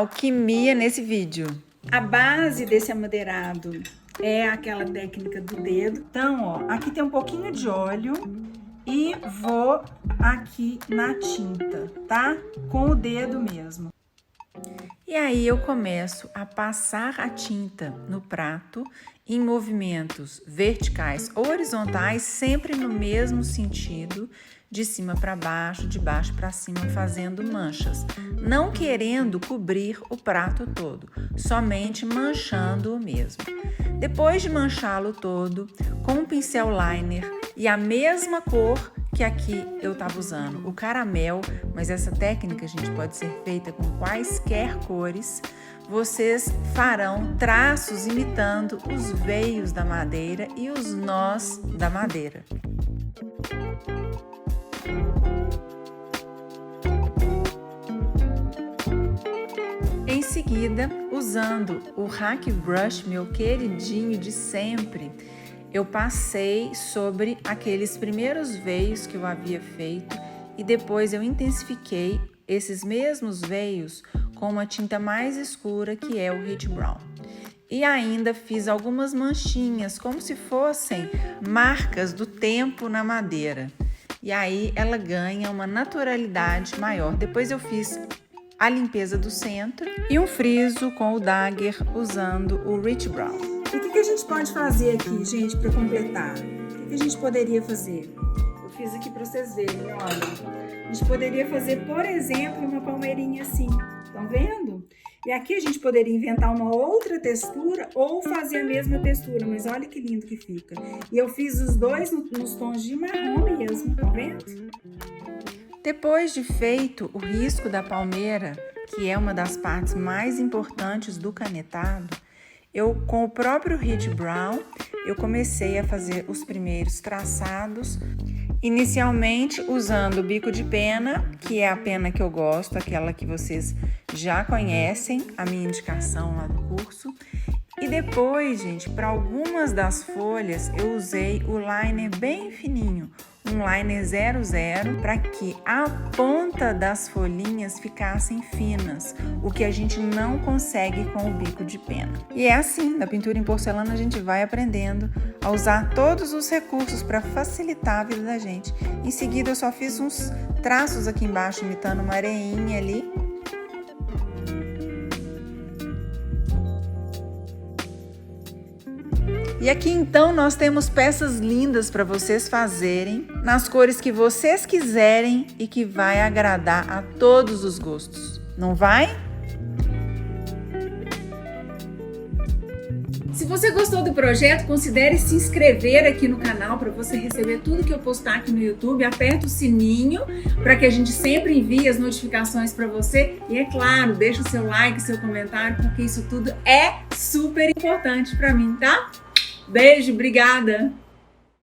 alquimia nesse vídeo. A base desse amadeirado é aquela técnica do dedo. Então, ó, aqui tem um pouquinho de óleo e vou aqui na tinta, tá? Com o dedo mesmo. E aí eu começo a passar a tinta no prato em movimentos verticais ou horizontais, sempre no mesmo sentido, de cima para baixo, de baixo para cima, fazendo manchas, não querendo cobrir o prato todo, somente manchando-o mesmo. Depois de manchá-lo todo, com um pincel liner e a mesma cor que aqui eu estava usando, o caramel, mas essa técnica, gente, pode ser feita com quaisquer cores, vocês farão traços imitando os veios da madeira e os nós da madeira. Em seguida, usando o Hack Brush, meu queridinho de sempre, eu passei sobre aqueles primeiros veios que eu havia feito e depois eu intensifiquei esses mesmos veios com uma tinta mais escura, que é o Rich Brown. E ainda fiz algumas manchinhas, como se fossem marcas do tempo na madeira. E aí ela ganha uma naturalidade maior. Depois eu fiz a limpeza do centro e um friso com o dagger usando o Rich Brown. E o que a gente pode fazer aqui, gente, para completar? O que a gente poderia fazer? Eu fiz aqui para vocês verem, olha. A gente poderia fazer, por exemplo, uma palmeirinha assim, estão vendo? E aqui a gente poderia inventar uma outra textura ou fazer a mesma textura, mas olha que lindo que fica. E eu fiz os dois nos tons de marrom mesmo, tá vendo? Depois de feito o risco da palmeira, que é uma das partes mais importantes do canetado, eu, com o próprio Rich Brown, eu comecei a fazer os primeiros traçados, inicialmente usando o bico de pena, que é a pena que eu gosto, aquela que vocês já conhecem, a minha indicação lá do curso. E depois, gente, para algumas das folhas, eu usei o liner bem fininho, um liner 00, para que a ponta das folhinhas ficassem finas, o que a gente não consegue com o bico de pena. E é assim, na pintura em porcelana a gente vai aprendendo a usar todos os recursos para facilitar a vida da gente. Em seguida eu só fiz uns traços aqui embaixo, imitando uma areinha ali. E aqui então nós temos peças lindas para vocês fazerem, nas cores que vocês quiserem e que vai agradar a todos os gostos, não vai? Se você gostou do projeto, considere se inscrever aqui no canal para você receber tudo que eu postar aqui no YouTube. Aperta o sininho para que a gente sempre envie as notificações para você. E é claro, deixa o seu like, seu comentário, porque isso tudo é super importante para mim, tá? Beijo, obrigada!